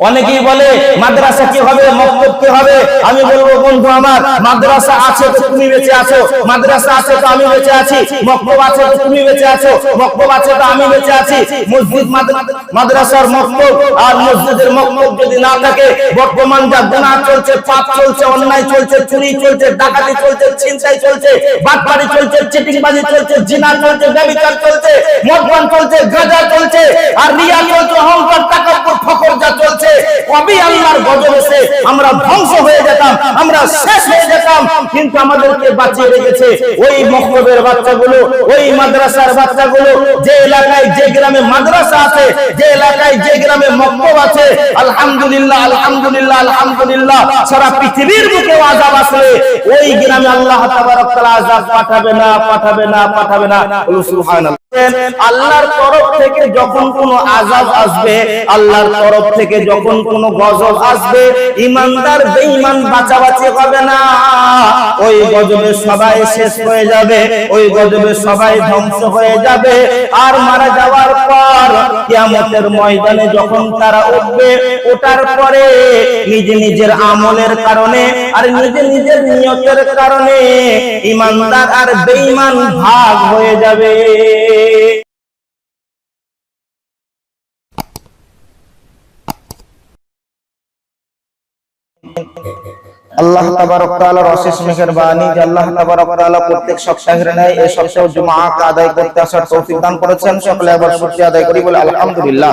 অনেকেই বলে মাদ্রাসা কি হবে, মক্তব কি হবে। আমি বলবো বন্ধু আমার, মাদ্রাসা আছে তো তুমি বেঁচে আছো, মাদ্রাসা আছে তো আমি বেঁচে আছি, মক্তব আছে তো তুমি বেঁচে আছো, মক্তব আছে তো আমি বেঁচে আছি। মসজিদ মাদ্রাসার মক্তব আর মসজিদের মক্তব যদি না থাকে, বর্তমান যা গুনাহ চলছে, পাপ চলছে, অন্যায় চলছে, চুরি চলছে, ডাকাতি চলছে, ছিনতাই চলছে, বাটপারি চলছে, চিটিংবাজি চলছে, জিনা চলছে, ব্যভিচার চলছে, মদপান চলছে, গাঁজা চলছে, আর রিয়া চলছে, অহংকার, তাকাব্বুর, ফখর যা চলছে, কবি আল্লাহর গজবে সে আমরা ধ্বংস হয়ে যেতাম, আমরা শেষ হয়ে যেতাম। কিন্তু আমাদেরকে বাঁচিয়ে রেখেছে ওই মক্তবের বাচ্চাগুলো, ওই মাদ্রাসার বাচ্চাগুলো। যে এলাকায় যে গ্রামে মাদ্রাসা আছে, যে এলাকায় যে গ্রামে মক্তব আছে, আলহামদুলিল্লাহ আলহামদুলিল্লাহ আলহামদুলিল্লাহ, সারা পৃথিবীর বুকে আযাব আসলে ওই গ্রামে আল্লাহ তাবারক তাআলা আযাব পাঠাবে না, পাঠাবে না, পাঠাবে না। সুবহানাল্লাহ। আল্লাহর তরফ থেকে যখন কোনো আযাব আসবে, আল্লাহর তরফ থেকে যখন কোনো গজব আসবে, ঈমানদার বেঈমান বাঁচাবাঁচি হবে না। ওই গজবে সবাই শেষ হয়ে যাবে, ওই গজবে সবাই ধ্বংস হয়ে যাবে। আর মারা যাওয়ার পর কিয়ামতের ময়দানে যখন তারা উঠবে, ওঠার পরে নিজে নিজের আমলের কারণে আর নিজে নিজের নিয়তের কারণে ঈমানদার আর বেঈমান ভাগ হয়ে যাবে। আল্লাহ তাবারক তাআলার অশেষ মেহেরবানি যে আল্লাহ তাবারক তাআলা প্রত্যেক সপ্তাহের ন্যায় এই সপ্তাহে জুমআকে আদায় করতে আসার তৌফিক দান করেছেন। সকলে আবার শুকরিয়া আদায় করি, বলে আলহামদুলিল্লাহ।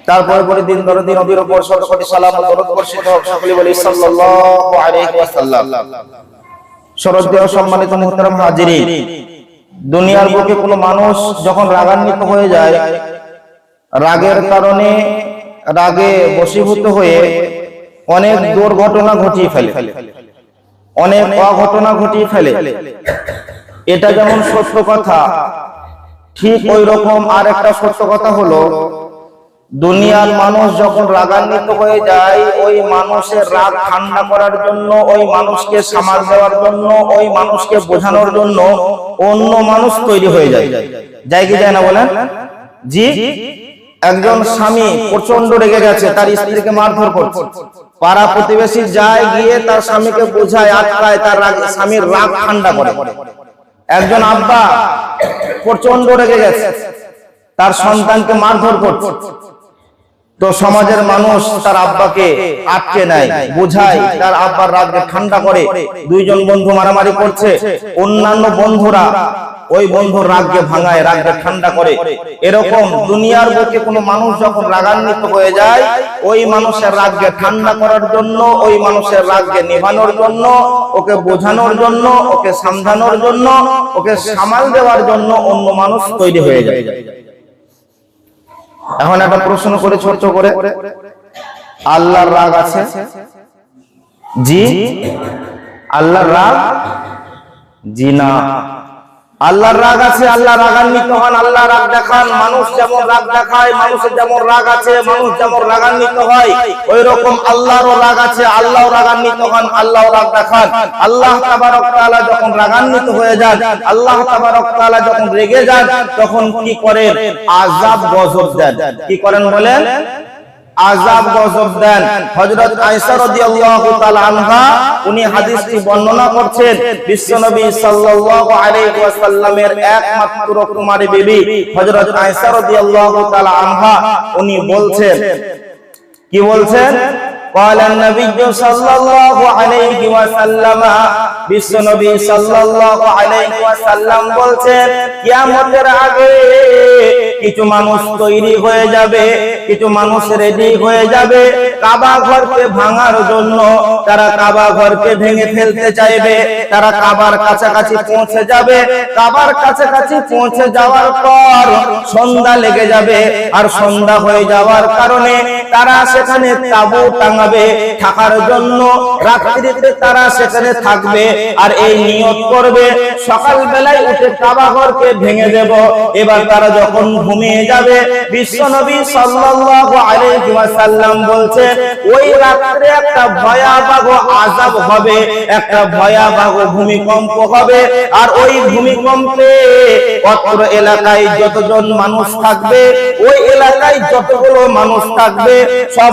তারপরে পরে দিন দরদি নবীর উপর শত কোটি সালাম ও দরুদ বর্ষিত হোক, সকলে বলি সাল্লাল্লাহু আলাইহি ওয়াসাল্লাম। শ্রদ্ধেয় সম্মানিত মুহতারাম হাজিরিন, দুনিয়ার বুকে কোনো মানুষ যখন রাগান্বিত হয়ে যায়, রাগের কারণে রাগে বশীভূত হয়ে অনেক দুর্ঘটনা ঘটিয়ে ফেলে, অনেক অঘটনা ঘটিয়ে ফেলে। এটা যেমন সত্য কথা, ঠিক ওই রকম আর একটা সত্য কথা হলো, দুনিয়ার মানুষ যখন রাগান্বিত হয়ে যায়, ওই মানুষের রাগ ঠান্ডা করার জন্য, ওই মানুষকে সামাল দেওয়ার জন্য, ওই মানুষকে বোঝানোর জন্য অন্য মানুষ তৈরি হয়ে যায়। যায় কি যায় না বলেন? জি। একজন স্বামী প্রচন্ড রেগে গেছে, তার স্ত্রীকে মারধর করছে, পাড়া প্রতিবেশী যায়, গিয়ে তার স্বামীকে বোঝায়, আটকায়, তার স্বামীর রাগ ঠান্ডা করে। একজন আব্বা প্রচন্ড রেগে গেছে, তার সন্তানকে মারধর করছে, তো সমাজের মানুষ তার আব্বাকে আটকে নেয়, বোঝায়, তার আব্বার রাগকে ঠান্ডা করে। দুইজন বন্ধু মারামারি করছে, অন্যান্য বন্ধুরা ওই বন্ধুর রাগকে ভাঙায়, রাগকে ঠান্ডা করে। এরকম দুনিয়ার বুকে কোনো মানুষ যখন রাগান্বিত হয়ে যায়, ওই মানুষের রাগকে ঠান্ডা করার জন্য, ওই মানুষের রাগকে নিভানোর জন্য, ওকে বোঝানোর জন্য, ওকে সামলানোর জন্য, ওকে সামাল দেওয়ার জন্য অন্য মানুষ তৈরি হয়ে যায়। এখন একটা প্রশ্ন করে ছোট করে, আল্লাহর রাগ আছে? জি। আল্লাহর রাগ? জি না। আল্লাহর রাগ আছে, আল্লাহ রাগান্বিত হন, আল্লাহ রাগ দেখান। মানুষ যেমন রাগ দেখায়, মানুষের যেমন রাগ আছে, মানুষ যেমন রাগান্বিত হয়, ওই রকম আল্লাহরও রাগ আছে, আল্লাহও রাগান্বিত হন, আল্লাহও রাগ দেখান। আল্লাহ তাবারক তাআলা যখন রাগান্বিত হয়ে যান, আল্লাহ তাবারক তাআলা যখন রেগে যান, তখন কি করেন? আযাব গজব দেন। কি করেন বলেন? আযাব গজব দেন। হযরত আয়েশা রাদিয়াল্লাহু তাআলা আনহা উনি হাদিসটি বর্ণনা করছেন, বিশ্বনবী সাল্লাল্লাহু আলাইহি ওয়াসাল্লামের একমাত্র কুমারী বিবি হযরত আয়েশা রাদিয়াল্লাহু তাআলা আনহা উনি বলছেন, কি বলছেন? قال النبي صلى الله عليه وسلم, বিশ্বনবী সাল্লাল্লাহু আলাইহি ওয়াসাল্লাম বলছেন, কিয়ামতের আগে কিছু মানুষ তৈরি হয়ে যাবে, কিছু মানুষ রেডি হয়ে যাবে কাবা ঘরকে ভাঙার জন্য। তারা কাবা ঘরকে ভেঙে ফেলতে চাইবে, তারা কাবার কাছাকাছি পৌঁছে যাবে। কাবার কাছাকাছি পৌঁছে যাওয়ার পর সন্ধ্যা লেগে যাবে, আর সন্ধ্যা হয়ে যাওয়ার কারণে তারা সেখানে তাঁবু টাঙাবে থাকার জন্য। রাত্রিতে তারা সেখানে থাকবে, আর এই নিয়ত করবে সকাল বেলায় উঠে কাবা ঘরকে ভেঙে দেব। এবার তারা যখন ঘুমিয়ে যাবে, বিশ্বনবী সাল্লাল্লাহু আলাইহি ওয়াসাল্লাম বলছেন, ওই রাত্রে একটা ভয়াবহ আযাব হবে, একটা ভয়াবহ ভূমিকম্প হবে। আর ওই ভূমিকম্পে অত্র এলাকায় যতজন মানুষ থাকবে, ওই এলাকায় যতগুলো মানুষ থাকবে, সব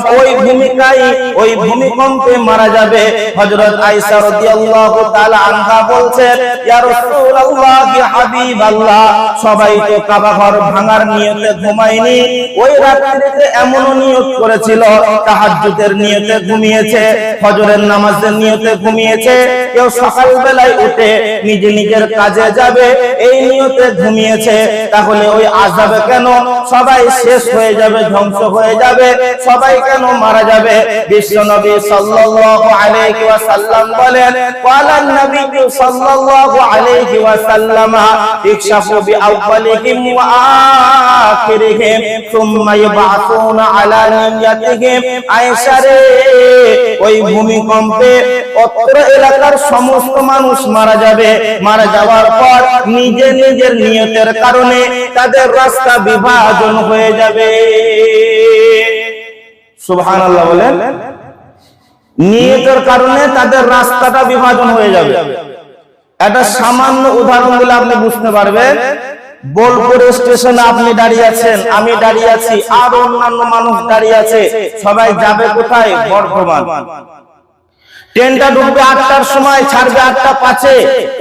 ওই ভূমিকম্পে মারা যাবে। হযরত আয়েশা রাদিয়াল্লাহু তাআলা আনহা বলছেন, ইয়া রাসূলুল্লাহ ইয়া হাবিবাল্লাহ, সবাই তো কাবা ঘর ভাঙার নিয়তে ঘুমায়নি, ওই রাত্রিতে এমন নিয়ত করেছিল, তাহাজ্জুদের নিয়তে ঘুমিয়েছে, ফজরের নামাজের নিয়তে ঘুমিয়েছে, কেউ সকাল বেলায় উঠে নিজে নিজের কাজে যাবে এই নিয়তে ঘুমিয়েছে। তাহলে ওই আযাবে কেন সবাই শেষ হয়ে যাবে, ধ্বংস হয়ে যাবে, সবাই কেন মারা যাবে? বিশ্বনবী সাল্লাল্লাহু আলাইহি ওয়াসাল্লাম বলেন, ক্বালান নবী সাল্লাল্লাহু আলাইহি ওয়াসাল্লাম, ইকশাফু বিআওয়ালিহিম ওয়া আখিরিহিম সুম্মা ইউবাসুনা আলা নিয়াতিহিম। আয়েশা রে, ওই ভূমিকম্পে অত্র এলাকার সমস্ত মানুষ মারা যাবে, মারা যাওয়ার পর নিজের নিজের নিয়তের কারণে তাদের রাস্তা বিভাজন হয়ে যাবে। সুবহানাল্লাহ বলেন, নিয়তের কারণে তাদের রাস্তাটা বিভাজন হয়ে যাবে। একটা সামান্য উদাহরণ দিলে আপনি বুঝতে পারবেন। বোলপুর স্টেশনে আপনি দাঁড়িয়ে আছেন, আমি দাঁড়িয়ে আছি, আর অন্যান্য মানুষ দাঁড়িয়ে আছে, সবাই যাবে কোথায়? বর্ধমান। ট্রেনটা ঢুকবে 8টার সময়, ছাড়বে 8টা 5-এ।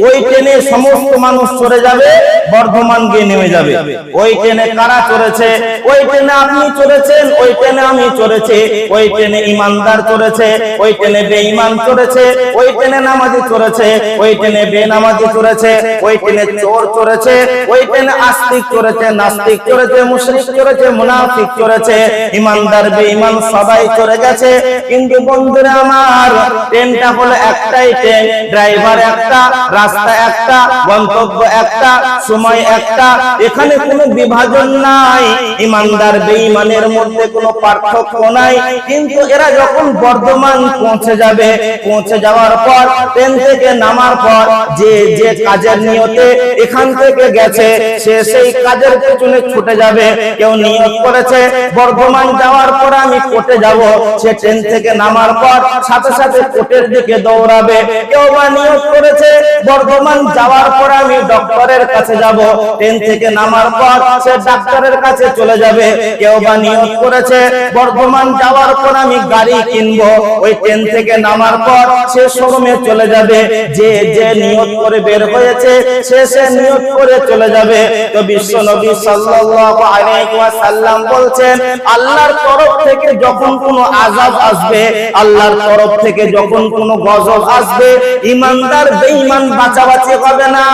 ওই ট্রেনে সমস্ত মানুষ চড়ে যাবে, বর্ধমান গিয়ে নেমে যাবে। ওই ট্রেনে কারা চড়েছে? ওই ট্রেনে আপনি চড়েছেন, ওই ট্রেনে আমি চড়েছি, ওই ট্রেনে ইমানদার চড়েছে, ওই ট্রেনে বেঈমান চড়েছে, ওই ট্রেনে নামাজি চড়েছে, ওই ট্রেনে বেনামাজি চড়েছে, ওই ট্রেনে চোর চড়েছে, ওই ট্রেনে আস্তিক চড়েছে, নাস্তিক চড়েছে, মুশরিক চড়েছে, মুনাফিক চড়েছে, ইমানদার বেঈমান সবাই চড়ে গেছে। কিন্তু বন্ধুরা আমার, ট্রেনটা হলো একটাই ট্রেন, ড্রাইভার একটা, রাস্তা একটা, গন্তব্য একটা, সময় একটা, এখানে কোনো বিভাজন নাই, ইমানদার বেঈমানের মধ্যে কোনো পার্থক্য নাই। কিন্তু এরা যখন বর্ধমান পৌঁছে যাবে, পৌঁছে যাওয়ার পর ট্রেন থেকে নামার পর যে যে কাজের নিয়তে এখান থেকে গেছে, সে সেই কাজের পেছনে ছুটে যাবে। কেউ নিয়ত করেছে বর্ধমান যাওয়ার পর আমি কোর্টে যাব, সে ট্রেন থেকে নামার পর সাথে সাথে কোর্টের দিকে দৌড়াবে। কেউ বা নিয়ত করেছে বর্ধমান যাওয়ার পর আমি ডক্টরের কাছে যাব, ট্রেন থেকে নামার পর সে ডাক্তারের কাছে চলে যাবে। কেউ বা নিয়ত করেছে বর্ধমান যাওয়ার পর আমি গাড়ি কিনবো, ওই ট্রেন থেকে নামার পর সে শোরুমে চলে যাবে। যে যে নিয়ত করে বের হয়েছে সে সে নিয়ত করে চলে যাবে। তো বিশ্ব নবী সাল্লাল্লাহু আলাইহি ওয়াসাল্লাম বলছেন, আল্লাহর তরফ থেকে যখন কোনো আযাব আসবে, আল্লাহর তরফ থেকে যখন কোনো গজব আসবে, ইমানদার বেঈমান বাঁচাবাঁচি হবে না,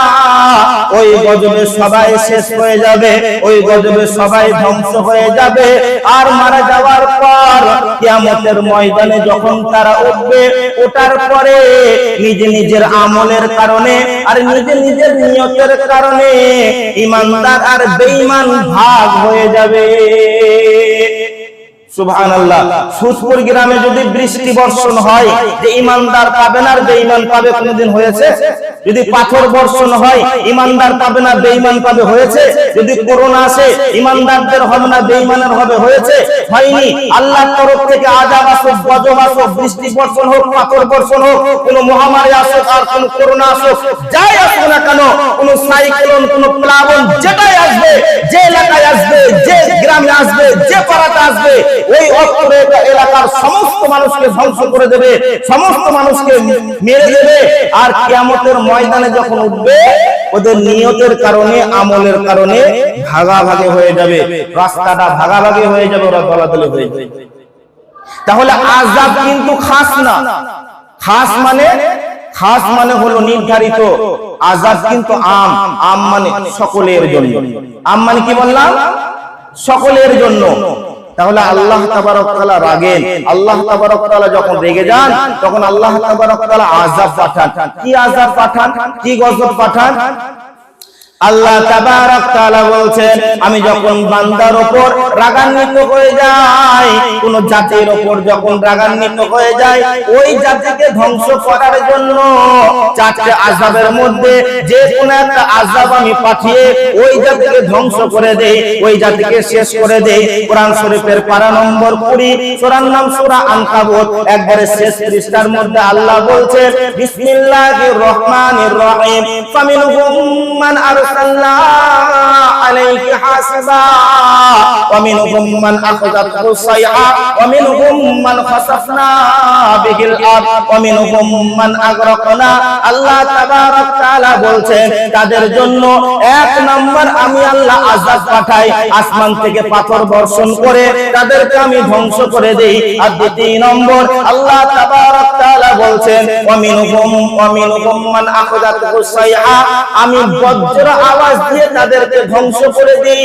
ওই গজবে সবাই শেষ হয়ে যাবে, ওই গজবে সবাই ধ্বংস হয়ে যাবে। আর মারা যাওয়ার পর কিয়ামতের ময়দানে যখন তারা উঠবে, ওঠার পরে নিজে নিজের আমলের কারণে আর নিজে নিজের নিয়তের কারণে ইমানদার আর বেঈমান ভাগ হয়ে যাবে। সুবহানাল্লাহ। সুজপুর গ্রামে যদি বৃষ্টি বর্ষণ হয়, যে ইমানদার পাবে না আর বেঈমান পাবে, কোনদিন হয়েছে? যদি পাথর বর্ষণ হয়, ইমানদার পাবে না বেঈমান পাবে, হয়েছে? যদি করোনা আসে, ইমানদারদের হবে না বেঈমানের হবে, হয়েছে? হয়নি। আল্লাহর তরফ থেকে আযাব আসুক, গজব আসুক, বৃষ্টি বর্ষণ হোক, পাথর বর্ষণ হোক, কোন মহামারী আসুক আর কোন করোনা আসুক, যাই আসুক না কেন, কোন সাইক্লোন, কোন প্লাবন, যেটাই আসবে, যে এলাকায় আসবে, যে গ্রামে আসবে, যে পাড়াতে আসবে, ওই অত্র এলাকার সমস্ত মানুষকে ধ্বংস করে দেবে, সমস্ত মানুষকে মেরে দেবে। আর কিয়ামতের ময়দানে যখন উঠবে, ওদের নিয়তের কারণে, আমলের কারণে ভাগাভাগি হয়ে যাবে, রাস্তাটা ভাগাভাগি হয়ে যাবে, ওরা দলাদলি হয়ে যাবে। তাহলে আযাব কিন্তু খাস না। খাস মানে হলো নির্ধারিত, আযাব কিন্তু আম। আম মানে সকলের জন্য। আম মানে কি বললাম? সকলের জন্য। তাহলে আল্লাহ তাবারক তাআলা রাগেন, আল্লাহ তাবারক তাআলা যখন রেগে যান, তখন আল্লাহ তাবারক তাআলা আযাব পাঠান। কি আযাব পাঠান? কি গজব পাঠান? আল্লাহ তাবারক তাআলা বলছেন, আমি যখন বান্দার উপর রাগান্বিত হয়ে যাই, কোন জাতির উপর যখন রাগান্বিত হয়ে যায়, ওই জাতিকে ধ্বংস করার জন্য চারটি আযাবের মধ্যে যে কোন একটা আযাব আমি পাঠিয়ে ওই জাতিকে ধ্বংস করে দেই, ওই জাতিকে শেষ করে দেই। কোরআন শরীফের পারা নম্বর 20, সূরার নাম সূরা আনকাবুত, একবারে শেষ পৃষ্ঠার মধ্যে আল্লাহ বলছেন, বিসমিল্লাহির রহমানির রহিম, ফামিনহুম মান আরসালনা আলাইহি হাসিবা ওয়া মিনহুম মান আখাযাতহু সাইহা ওয়া মিনহুম মান খাসাফনা বিহিল আরদ ওয়া মিনহুম মান আগরাকনা। আল্লাহ তাবারক তাআলা বলছেন, তাদের জন্য এক নাম্বার আমি আল্লাহ আযাব পাঠাই, আসমান থেকে পাথর বর্ষণ করে তাদেরকে আমি ধ্বংস করে দেই। আর দ্বিতীয় নম্বর আল্লাহ তাবারক তাআলা বলছেন, ওয়া মিনহুম মান আখাযাতহু সাইহা, আমি বজ্র আওয়াজ দিয়ে তাদেরকে ধ্বংস করে দেই,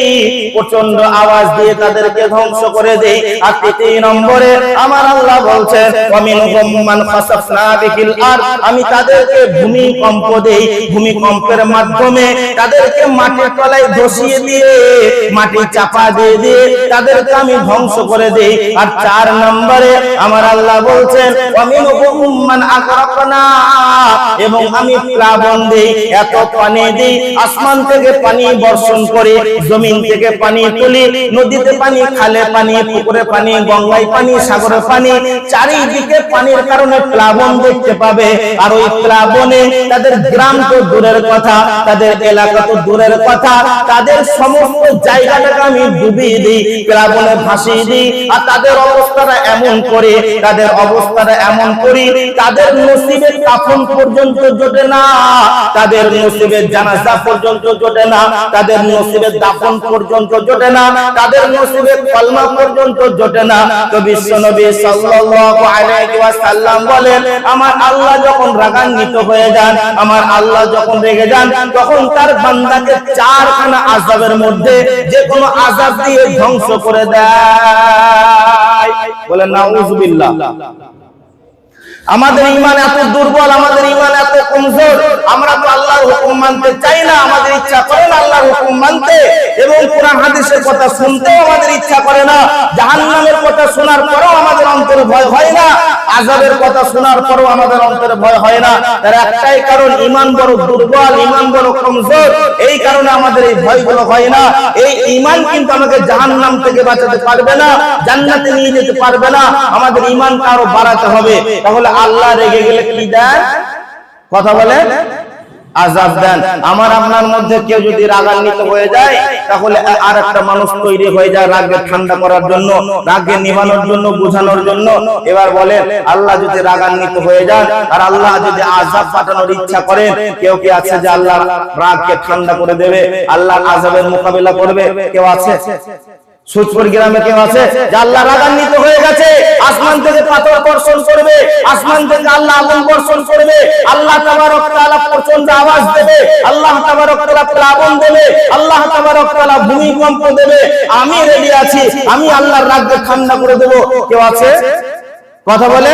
প্রচন্ড আওয়াজ দিয়ে তাদেরকে ধ্বংস করে দেই। আর তৃতীয় নম্বরে আমার আল্লাহ বলছেন, ওয়া মিনহুম মান খাসাফনা বিহিল আরদ, আমি তাদেরকে ভূমিকম্প দেই, ভূমিকম্পের মাধ্যমে তাদেরকে মাটির তলায় ধসিয়ে দিয়ে মাটি চাপা দিয়ে দিয়ে তাদেরকে আমি ধ্বংস করে দেই। আর চার নম্বরে আমার আল্লাহ বলছেন, ওয়া মিনহুম মান আগরাকনা, এবং আমি প্লাবন দেই, এত পানি দেই, আসমান থেকে পানি বর্ষণ করে, জমিন থেকে পানি তুলি, নদীতে পানি, খালে পানি, পুকুরে পানি, গঙ্গায় পানি, সাগরে পানি, চারিদিকে পানির কারণে প্লাবন দেখতে পাবে। আর ওই প্লাবনে তাদের গ্রাম তো দূরের কথা, তাদের এলাকা তো দূরের কথা, তাদের সমস্ত জায়গাটাকে আমি ডুবিয়ে দিই, প্লাবনে ভাসিয়ে দিই। আর তাদের অবস্থাটা এমন করে, তাদের অবস্থাটা এমন করি, তাদের নসিবের কাফন পর্যন্ত জোটে না, তাদের নসিবের জানাজা পর্যন্ত জোটে না, তাদের নসিবের দাফন পর্যন্ত জোটে না, তাদের নসিবের কলমা পর্যন্ত জোটে না। তো বিশ্বনবী সাল্লাল্লাহু আলাইহি ওয়াসাল্লাম বলেন, আমার আল্লাহ যখন রাগান্বিত হয়ে যান, আমার আল্লাহ যখন রেগে যান, তখন তার বান্দাকে চারখানা আযাবের মধ্যে যে কোনো আযাব দিয়ে ধ্বংস করে দেয়। বলেন নাউযুবিল্লাহ। আমাদের ঈমান এত দুর্বল, আমাদের ঈমান এত কমজোর, আমরা তো আল্লাহর হুকুম মানতে চাই না, আমাদের ইচ্ছা করে না আল্লাহর হুকুম মানতে, এবং কোরআন হাদিসের কথা শুনতেও আমাদের ইচ্ছা করে না। জাহান্নামের কথা শোনার পরেও আমাদের অন্তরে ভয় হয় না, আযাবের কথা শোনার পরেও আমাদের অন্তরে ভয় হয় না। তার একটাই কারণ, ঈমান বড় দুর্বল, ঈমান বড় কমজোর, এই কারণে আমাদের এই ভয়গুলো হয় না। এই ঈমান কিন্তু আমাকে জাহান্নাম থেকে বাঁচাতে পারবে না, জান্নাতে নিয়ে যেতে পারবে না। আমাদের ঈমানকে আরো বাড়াতে হবে। তাহলে আল্লাহ রেগে গেলে কি দেন? কথা বলেন, আযাব দেন। আমার আপনার মধ্যে কেউ যদি রাগান্বিত হয়ে যায়, তাহলে আর একটা মানুষ তৈরি হয়ে যায় রাগকে ঠান্ডা করার জন্য, রাগকে নিভানোর জন্য, বোঝানোর জন্য। এবার বলেন, আল্লাহ যদি রাগান্বিত হয়ে যান আর আল্লাহ যদি আযাব পাঠানোর ইচ্ছা করেন, কেউ কি আছে যে আল্লাহ রাগকে ঠান্ডা করে দেবে, আল্লাহর আযাবের মোকাবিলা করবে? কেউ আছে? সুজপুর গ্রামে কেউ আছে যে আল্লাহ রাগান্বিত হয়ে গেছে, আসমান থেকে পাথর বর্ষণ করবে, আসমান থেকে আল্লাহ আগুন বর্ষণ করবে, আল্লাহ তাবারক তাআলা প্রচন্ড আওয়াজ দেবে, আল্লাহ তাবারক তাআলা প্লাবন দেবে, আল্লাহ তাবারক তাআলা ভূমিকম্প দেবে, আমি রেডি আছি, আমি আল্লাহর রাগকে ঠান্ডা করে দেব? কেউ আছে? কথা বলে,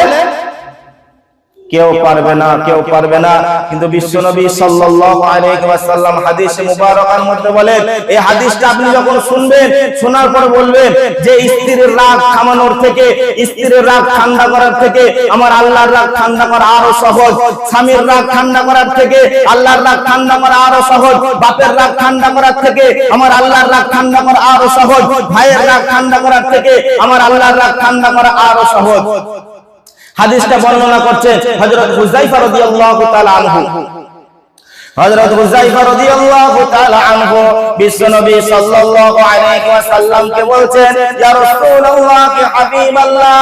কেউ পারবে না, কেউ পারবে না। কিন্তু বিশ্বনবী সাল্লাল্লাহু আলাইহি ওয়াসাল্লাম হাদিসে মুবারাকার মধ্যে বলেন, এই হাদিসটা আপনি যখন শুনবেন, শোনার পর বলবেন যে স্ত্রীর রাগ থামানোর থেকে, স্ত্রীর রাগ ঠান্ডা করার থেকে আমার আল্লাহর রাগ ঠান্ডা করা আরো সহজ। স্বামীর রাগ ঠান্ডা করার থেকে আল্লাহর রাগ ঠান্ডা করা আরো সহজ। বাপের রাগ ঠান্ডা করার থেকে আমার আল্লাহর রাগ ঠান্ডা করা আরো সহজ। ভাইয়ের রাগ ঠান্ডা করার থেকে আমার আল্লাহর রাগ ঠান্ডা করা আরো সহজ। হাদিসটা বর্ণনা করছে হযরত হুযায়ফা রাদিয়াল্লাহু তাআলা আনহু। হযরত হুযায়ফা রাদিয়াল্লাহু তাআলা আনহু বিশ্বনবী সাল্লাল্লাহু আলাইহি ওয়াসাল্লামকে বলছেন, ইয়া রাসূলুল্লাহ, কি হাবিবাল্লাহ,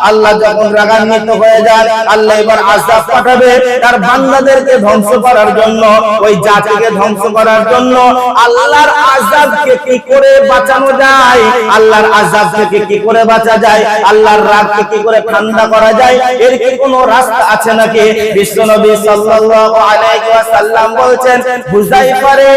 আল্লাহ যখন রাগান্বিত হয়ে যান, আল্লাহ এবার আযাব পাঠাবে তার বান্দাদেরকে ধ্বংস করার জন্য, ওই জাতিকে ধ্বংস করার জন্য। আল্লাহর আযাবকে কি করে বাঁচানো যায়, আল্লাহর আযাব থেকে কি করে বাঁচা যায়, আল্লাহর রাগকে কি করে ঠান্ডা করা যায়, এর কি কোনো রাস্তা আছে নাকি? বিশ্বনবী সাল্লাল্লাহু আলাইহি ওয়াসাল্লাম বলছেন, হুযায়ফা রে,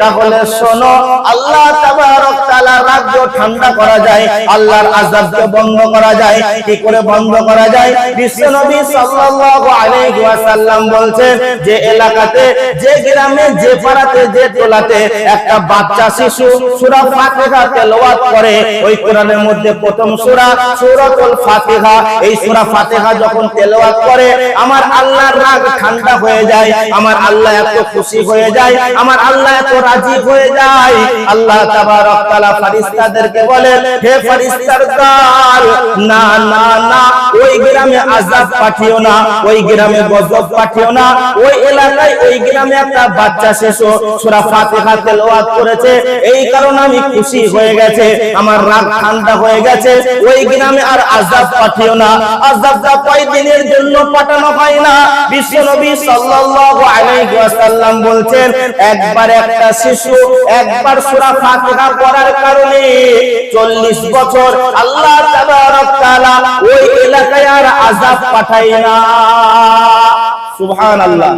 তাহলে শোনো, আল্লাহ তাবারক তাআলা রাগকে ঠান্ডা করা যায়, আল্লাহর আযাবকে বন্ধ করা যায়। কি করে বন্ধ করা যায়? বিশ্বনবী সাল্লাল্লাহু আলাইহি ওয়াসাল্লাম বলছেন, যে এলাকাতে, যে গ্রামে, যে পাড়াতে, যে টোলাতে একটা বাচ্চা শিশু সূরা ফাতিহা তেলাওয়াত করে, ওই কোরআনের মধ্যে প্রথম সূরা সূরাতুল ফাতিহা, এই সূরা ফাতিহা যখন তেলাওয়াত করে, আমার আল্লাহর রাগ ঠান্ডা হয়ে যায়, আমার আল্লাহ এত খুশি হয়ে যায়, আমার আল্লাহ এত রাজি হয়ে যায়। আল্লাহ তাবারক তাআলা ফেরেশতাদেরকে বলেন, হে ফেরেশতাগণ, না না না, ওই গ্রামে আযাব পাঠিও না, ওই গ্রামে গজব পাঠিও না, ওই এলাকায়, ওই গ্রামে একটা বাচ্চা শিশু সূরা ফাতিহা তেলাওয়াত করেছে, এই কারণে আমি খুশি হয়ে গেছে, আমার রাগ ঠান্ডা হয়ে গেছে, ওই গ্রামে আর আযাব পাঠিও না। আযাবটা কয়দিনের জন্য পাঠানো হয় না, বিশ্বনবী সাল্লাল্লাহু আলাইহি ওয়াসাল্লাম বলছেন, একবার একটা শিশু একবার সূরা ফাতিহা পড়ার কারণে 40 বছর আল্লাহ তাবারক তাআলা ওই এলাকায় আর আযাব পাঠায় না। সুবহানাল্লাহ।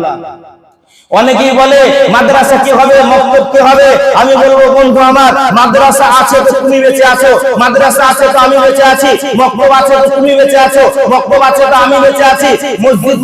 অনেকেই বলে মাদ্রাসা কি হবে, মক্তব কি হবে? আমি বলবো, বন্ধু আমার, মাদ্রাসা আছে তো তুমি বেঁচে আছো, মাদ্রাসা আছে তো আমি বেঁচে আছি, মক্তব আছে তো তুমি বেঁচে আছো, মক্তব আছে তো আমি বেঁচে আছি। মসজিদ,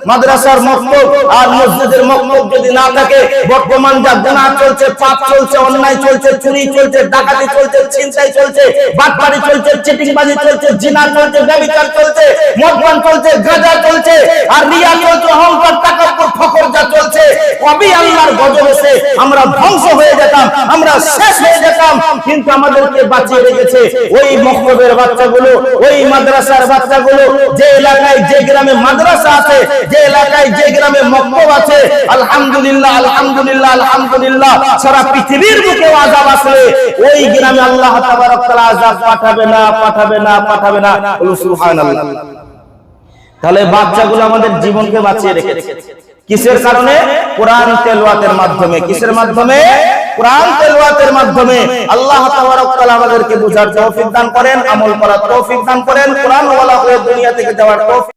মাদ্রাসার মক্তব আর মসজিদের মক্তব যদি না থাকে, বর্তমান যা গুনাহ চলছে, পাপ চলছে, অন্যায় চলছে, চুরি চলছে, ডাকাতি চলছে, ছিনতাই চলছে, বাটপারি চলছে, চিটিংবাজি চলছে, জিনা চলছে, ব্যভিচার চলছে, মদপান চলছে, গাঁজা চলছে, আর রিয়া চলছে, অহংকার, তাকাব্বুর, ফখর যা চলছে, কবি আল্লাহর গজবে এসে আমরা ধ্বংস হয়ে যেতাম, আমরা শেষ হয়ে যেতাম। কিন্তু আমাদেরকে বাঁচিয়ে রেখেছে ওই মক্তবের বাচ্চাগুলো, ওই মাদ্রাসার বাচ্চাগুলো, যে এলাকায়, যে গ্রামে মাদ্রাসা আছে, যে এলাকায়, যে গ্রামে মক্তব আছে। আলহামদুলিল্লাহ, আলহামদুলিল্লাহ, আলহামদুলিল্লাহ। সারা পৃথিবীর বুকে আযাব আসলে ওই গ্রামে আল্লাহ তাবারক তাআলা আযাব পাঠাবে না, পাঠাবে না, পাঠাবে না। সুবহানাল্লাহ। তাহলে বাচ্চাগুলো আমাদের জীবনকে বাঁচিয়ে রেখেছে কিসের কারণে? কোরআন তেলাওয়াতের মাধ্যমে। কিসের মাধ্যমে? কোরআন তেলাওয়াতের মাধ্যমে। আল্লাহ তাবারক তাআলা আমাদেরকে বুঝার তৌফিক দান করেন, আমল করার তৌফিক দান করেন, কোরআন ওয়ালা হয়ে দুনিয়া থেকে যাওয়ার তৌফিক